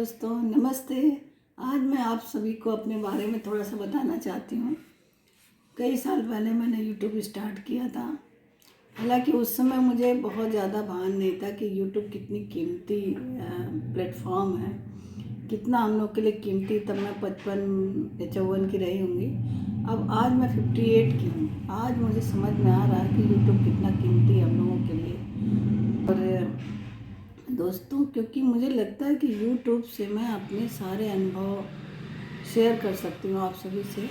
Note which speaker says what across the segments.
Speaker 1: दोस्तों नमस्ते। आज मैं आप सभी को अपने बारे में थोड़ा सा बताना चाहती हूँ। कई साल पहले मैंने यूट्यूब स्टार्ट किया था। हालांकि उस समय मुझे बहुत ज़्यादा भान नहीं था कि यूट्यूब कितनी कीमती प्लेटफॉर्म है, कितना हम लोग के लिए कीमती। तब मैं 55 या 54 की रही होंगी। अब आज मैं 58 की हूँ। आज मुझे समझ में आ रहा है कि यूट्यूब कितना कीमती है हम लोगों के लिए। और दोस्तों, क्योंकि मुझे लगता है कि यूट्यूब से मैं अपने सारे अनुभव शेयर कर सकती हूँ आप सभी से,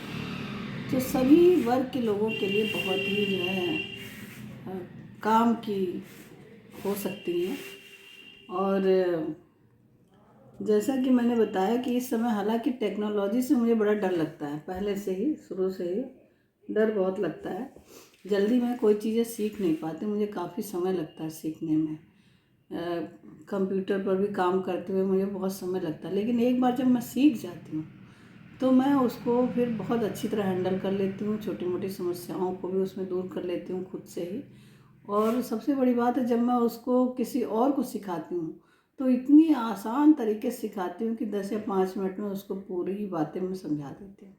Speaker 1: जो सभी वर्ग के लोगों के लिए बहुत ही जो है काम की हो सकती हैं। और जैसा कि मैंने बताया कि इस समय हालांकि टेक्नोलॉजी से मुझे बड़ा डर लगता है, पहले से ही, शुरू से ही डर बहुत लगता है। जल्दी मैं कोई चीज़ें सीख नहीं पाती, मुझे काफ़ी समय लगता है सीखने में। कंप्यूटर पर भी काम करते हुए मुझे बहुत समय लगता है, लेकिन एक बार जब मैं सीख जाती हूँ तो मैं उसको फिर बहुत अच्छी तरह हैंडल कर लेती हूँ। छोटी मोटी समस्याओं को भी उसमें दूर कर लेती हूँ खुद से ही। और सबसे बड़ी बात है, जब मैं उसको किसी और को सिखाती हूँ तो इतनी आसान तरीके से सिखाती हूँ कि 10 या 5 मिनट में उसको पूरी बातें मैं समझा देती हूँ।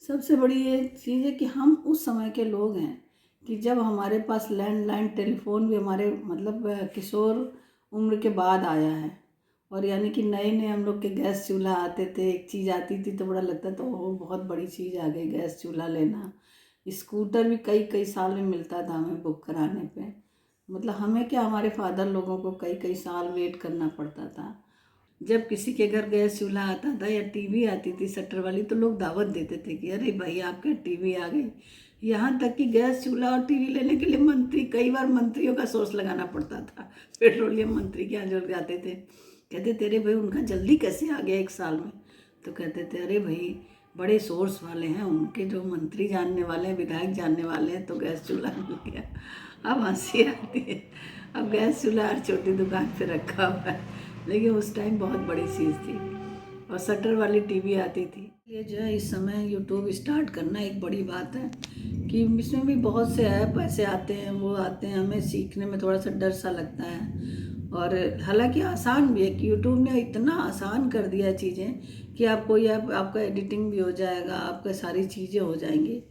Speaker 1: सबसे बड़ी ये चीज़ है कि हम उस समय के लोग हैं कि जब हमारे पास लैंडलाइन टेलीफोन भी हमारे मतलब किशोर उम्र के बाद आया है। और यानी कि नए नए हम लोग के गैस चूल्हा आते थे, एक चीज़ आती थी तो बड़ा लगता था वो बहुत बड़ी चीज़ आ गई गैस चूल्हा लेना। स्कूटर भी कई कई साल में मिलता था हमें बुक कराने पे। मतलब हमें क्या, हमारे फादर लोगों को कई कई साल वेट करना पड़ता था। जब किसी के घर गैस चूल्हा आता था या टीवी आती थी शटर वाली, तो लोग दावत देते थे कि अरे भाई आपके टीवी आ गई। यहाँ तक कि गैस चूल्हा और टीवी लेने के लिए कई बार मंत्रियों का सोर्स लगाना पड़ता था। पेट्रोलियम मंत्री के यहाँ जुड़ जाते थे, कहते थे अरे भाई उनका जल्दी कैसे आ गया 1 साल में। तो कहते थे अरे भाई बड़े सोर्स वाले हैं उनके, जो मंत्री जानने वाले हैं, विधायक जानने वाले हैं, तो गैस चूल्हा मिल गया। अब हंसी आती है। अब गैस चूल्हा हर छोटी दुकान पे रखा हुआ है, लेकिन उस टाइम बहुत बड़ी चीज़ थी। और शटर वाली टीवी आती थी। ये जो है इस समय यूट्यूब स्टार्ट करना एक बड़ी बात है कि इसमें भी बहुत से ऐप ऐसे आते हैं, वो आते हैं, हमें सीखने में थोड़ा सा डर सा लगता है। और हालांकि आसान भी है कि यूट्यूब ने इतना आसान कर दिया चीज़ें कि आपको यह आपका एडिटिंग भी हो जाएगा, आपका सारी चीज़ें हो जाएंगी।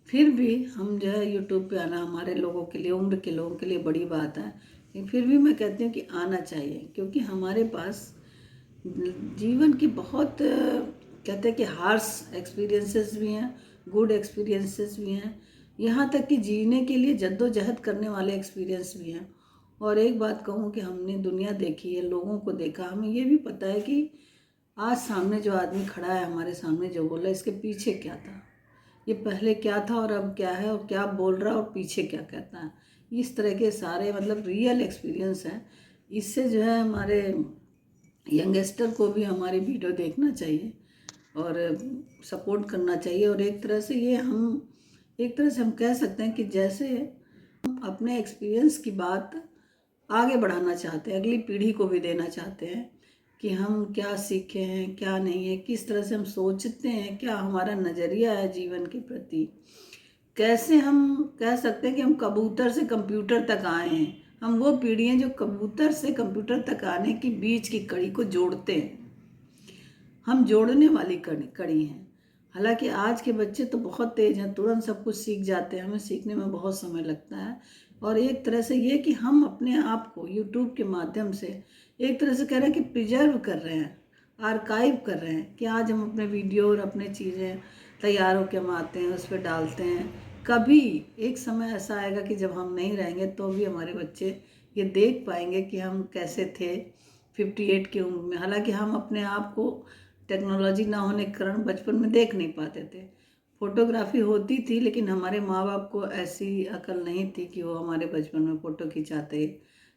Speaker 1: फिर भी हम जो है यूट्यूब पे आना हमारे लोगों के लिए, उम्र के लोगों के लिए बड़ी बात है। लेकिन फिर भी मैं कहती हूँ कि आना चाहिए, क्योंकि हमारे पास जीवन की बहुत कहते हैं कि हार्श एक्सपीरियंसेस भी हैं, गुड एक्सपीरियंसेस भी हैं, यहाँ तक कि जीने के लिए जद्दोजहद करने वाले एक्सपीरियंस भी हैं। और एक बात कहूँ कि हमने दुनिया देखी है, लोगों को देखा, हमें ये भी पता है कि आज सामने जो आदमी खड़ा है, हमारे सामने जो बोल रहा है, इसके पीछे क्या था, ये पहले क्या था और अब क्या है, और क्या बोल रहा है और पीछे क्या कहता है। इस तरह के सारे मतलब रियल एक्सपीरियंस हैं। इससे जो है हमारे यंगस्टर को भी हमारी वीडियो देखना चाहिए और सपोर्ट करना चाहिए। और एक तरह से हम कह सकते हैं कि जैसे हम अपने एक्सपीरियंस की बात आगे बढ़ाना चाहते हैं, अगली पीढ़ी को भी देना चाहते हैं कि हम क्या सीखे हैं, क्या नहीं है, किस तरह से हम सोचते हैं, क्या हमारा नज़रिया है जीवन के प्रति। कैसे हम कह सकते हैं कि हम कबूतर से कंप्यूटर तक आए हैं। हम वो पीढ़ी हैं जो कबूतर से कंप्यूटर तक आने की बीच की कड़ी को जोड़ते हैं। हम जोड़ने वाली कड़ी हैं। हालांकि आज के बच्चे तो बहुत तेज हैं, तुरंत सब कुछ सीख जाते हैं, हमें सीखने में बहुत समय लगता है। और एक तरह से ये कि हम अपने आप को यूट्यूब के माध्यम से एक तरह से कह रहे हैं कि प्रिजर्व कर रहे हैं, आर्काइव कर रहे हैं, कि आज हम अपने वीडियो और अपने चीज़ें तैयार होकर हम आते हैं, उस पर डालते हैं। कभी एक समय ऐसा आएगा कि जब हम नहीं रहेंगे तो भी हमारे बच्चे ये देख पाएंगे कि हम कैसे थे 58 की उम्र में। हालांकि हम अपने आप को टेक्नोलॉजी ना होने के कारण बचपन में देख नहीं पाते थे। फोटोग्राफी होती थी, लेकिन हमारे माँ बाप को ऐसी अकल नहीं थी कि वो हमारे बचपन में फ़ोटो खिंचाते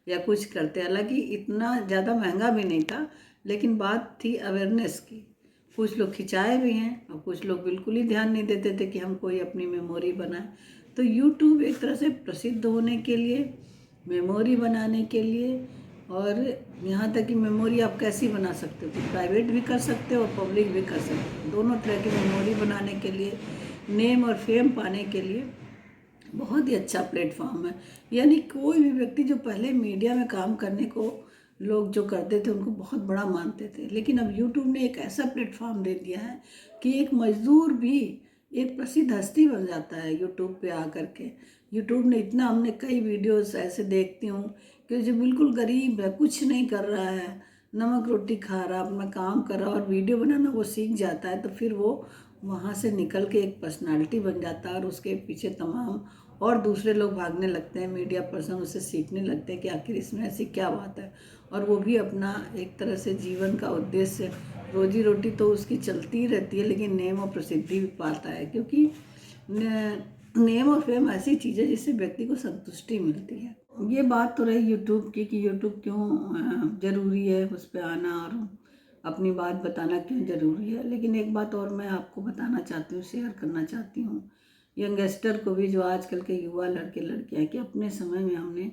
Speaker 1: या कुछ करते। हालांकि इतना ज़्यादा महंगा भी नहीं था, लेकिन बात थी अवेयरनेस की। कुछ लोग खिंचाए भी हैं और कुछ लोग बिल्कुल ही ध्यान नहीं देते थे कि हम कोई अपनी मेमोरी बनाए। तो यूट्यूब एक तरह से प्रसिद्ध होने के लिए, मेमोरी बनाने के लिए, और यहाँ तक कि मेमोरी आप कैसी बना सकते हो, प्राइवेट भी कर सकते हो और पब्लिक भी कर सकते हो। दोनों तरह की मेमोरी बनाने के लिए, नेम और फेम पाने के लिए बहुत ही अच्छा प्लेटफॉर्म है। यानी कोई भी व्यक्ति जो पहले मीडिया में काम करने को लोग जो करते थे उनको बहुत बड़ा मानते थे। लेकिन अब यूट्यूब ने एक ऐसा प्लेटफॉर्म दे दिया है कि एक मजदूर भी एक प्रसिद्ध हस्ती बन जाता है यूट्यूब पे आकर के। यूट्यूब ने इतना, हमने कई वीडियोस ऐसे देखती हूँ कि जो बिल्कुल गरीब है, कुछ नहीं कर रहा है, नमक रोटी खा रहा, अपना काम कर रहा और वीडियो बनाना वो सीख जाता है, तो फिर वो वहाँ से निकल के एक पर्सनालिटी बन जाता है और उसके पीछे तमाम और दूसरे लोग भागने लगते हैं, मीडिया पर्सन उससे सीखने लगते हैं कि आखिर इसमें ऐसी क्या बात है। और वो भी अपना एक तरह से जीवन का उद्देश्य, रोजी रोटी तो उसकी चलती ही रहती है, लेकिन नेम और प्रसिद्धि भी पाता है, क्योंकि नेम और फेम ऐसी चीज़ है जिससे व्यक्ति को संतुष्टि मिलती है। ये बात तो रही यूट्यूब की कि यूट्यूब क्यों ज़रूरी है, उस पर आना और अपनी बात बताना क्यों ज़रूरी है। लेकिन एक बात और मैं आपको बताना चाहती हूँ, शेयर करना चाहती हूँ यंगस्टर को भी, जो आजकल के युवा लड़के लड़कियाँ, कि अपने समय में हमने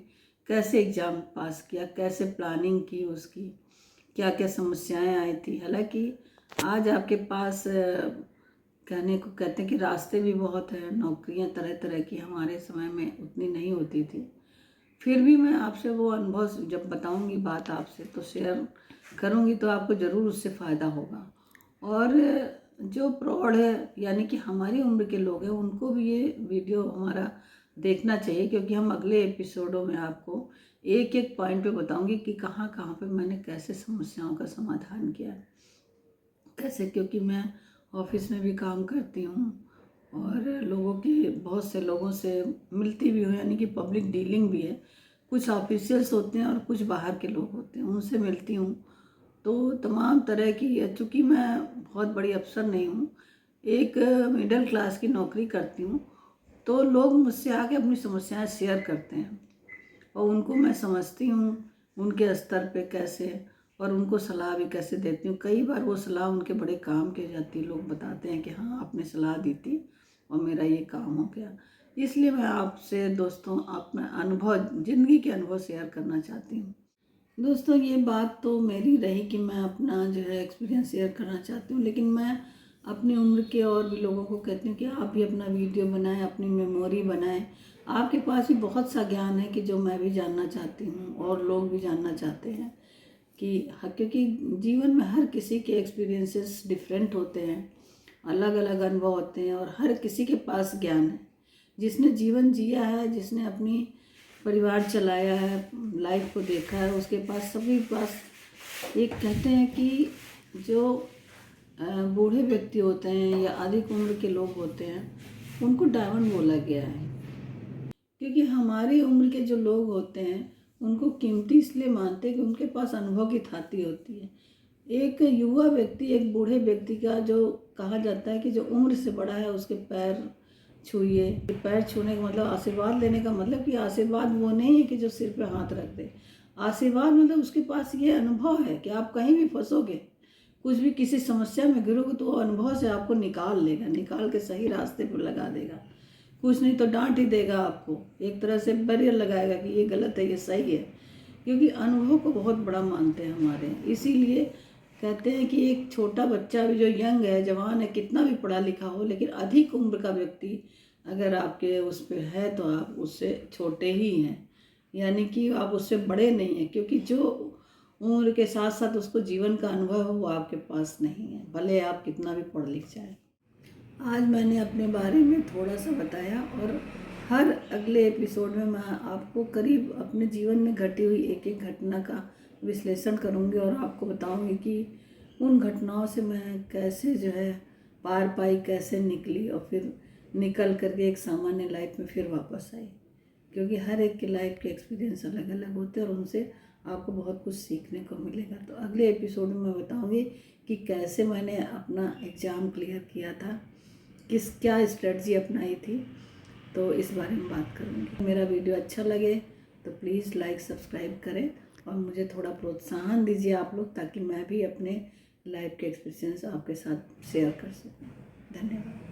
Speaker 1: कैसे एग्ज़ाम पास किया, कैसे प्लानिंग की उसकी, क्या क्या समस्याएं आई थी। हालांकि आज आपके पास कहने को कहते हैं कि रास्ते भी बहुत हैं, नौकरियां तरह तरह की, हमारे समय में उतनी नहीं होती थी। फिर भी मैं आपसे वो अनुभव जब बताऊंगी बात आपसे, तो शेयर करूंगी, तो आपको ज़रूर उससे फ़ायदा होगा। और जो प्रौढ़ है यानी कि हमारी उम्र के लोग हैं, उनको भी ये वीडियो हमारा देखना चाहिए, क्योंकि हम अगले एपिसोडों में आपको एक एक पॉइंट पे बताऊंगी कि कहाँ कहाँ पे मैंने कैसे समस्याओं का समाधान किया, कैसे, क्योंकि मैं ऑफिस में भी काम करती हूँ और लोगों की, बहुत से लोगों से मिलती भी हूँ, यानी कि पब्लिक डीलिंग भी है। कुछ ऑफिशियल्स होते हैं और कुछ बाहर के लोग होते हैं, उनसे मिलती हूँ। तो तमाम तरह की, चूँकि मैं बहुत बड़ी अफसर नहीं हूँ, एक मिडिल क्लास की नौकरी करती हूँ, तो लोग मुझसे आके अपनी समस्याएं शेयर करते हैं और उनको मैं समझती हूँ उनके स्तर पे कैसे, और उनको सलाह भी कैसे देती हूँ। कई बार वो सलाह उनके बड़े काम के जाती है, लोग बताते हैं कि हाँ आपने सलाह दी थी और मेरा ये काम हो गया। इसलिए मैं आपसे दोस्तों अपना अनुभव, ज़िंदगी के अनुभव शेयर करना चाहती हूँ। दोस्तों ये बात तो मेरी रही कि मैं अपना जो है एक्सपीरियंस शेयर करना चाहती हूँ, लेकिन मैं अपनी उम्र के और भी लोगों को कहती हूँ कि आप भी अपना वीडियो बनाएं, अपनी मेमोरी बनाएं। आपके पास भी बहुत सा ज्ञान है कि जो मैं भी जानना चाहती हूँ और लोग भी जानना चाहते हैं कि क्योंकि जीवन में हर किसी के एक्सपीरियंसेस डिफरेंट होते हैं, अलग अलग अनुभव होते हैं और हर किसी के पास ज्ञान है। जिसने जीवन जिया है, जिसने अपनी परिवार चलाया है, लाइफ को देखा है, उसके पास, सभी पास एक, कहते हैं कि जो बूढ़े व्यक्ति होते हैं या अधिक उम्र के लोग होते हैं, उनको डायमंड बोला गया है, क्योंकि हमारी उम्र के जो लोग होते हैं उनको कीमती इसलिए मानते हैं कि उनके पास अनुभव की थाती होती है। एक युवा व्यक्ति एक बूढ़े व्यक्ति का, जो कहा जाता है कि जो उम्र से बड़ा है उसके पैर छूइए। पैर छूने का मतलब आशीर्वाद लेने का मतलब कि आशीर्वाद वो नहीं है कि जो सिर पे हाथ रख दे। आशीर्वाद मतलब उसके पास ये अनुभव है कि आप कहीं भी फंसोगे, कुछ भी किसी समस्या में गिरोगे, तो वो अनुभव से आपको निकाल लेगा, निकाल के सही रास्ते पर लगा देगा। कुछ नहीं तो डांट ही देगा आपको, एक तरह से बैरियर लगाएगा कि ये गलत है, ये सही है, क्योंकि अनुभव को बहुत बड़ा मानते हैं हमारे। इसीलिए कहते हैं कि एक छोटा बच्चा भी जो यंग है, जवान है, कितना भी पढ़ा लिखा हो, लेकिन अधिक उम्र का व्यक्ति अगर आपके उस पर है तो आप उससे छोटे ही हैं, यानी कि आप उससे बड़े नहीं हैं, क्योंकि जो उम्र के साथ साथ उसको जीवन का अनुभव है वो आपके पास नहीं है, भले आप कितना भी पढ़ लिख जाए। आज मैंने अपने बारे में थोड़ा सा बताया और हर अगले एपिसोड में मैं आपको करीब अपने जीवन में घटी हुई एक एक घटना का विश्लेषण करूंगी और आपको बताऊंगी कि उन घटनाओं से मैं कैसे जो है पार पाई, कैसे निकली और फिर निकल करके एक सामान्य लाइफ में फिर वापस आई। क्योंकि हर एक के लाइफ के एक्सपीरियंस अलग अलग होते हैं और उनसे आपको बहुत कुछ सीखने को मिलेगा। तो अगले एपिसोड में मैं बताऊंगी कि कैसे मैंने अपना एग्ज़ाम क्लियर किया था, क्या स्ट्रेटजी अपनाई थी, तो इस बारे में बात करूँगी। मेरा वीडियो अच्छा लगे तो प्लीज़ लाइक सब्सक्राइब करें और मुझे थोड़ा प्रोत्साहन दीजिए आप लोग, ताकि मैं भी अपने लाइफ के एक्सपीरियंस आपके साथ शेयर कर सकूँ। धन्यवाद।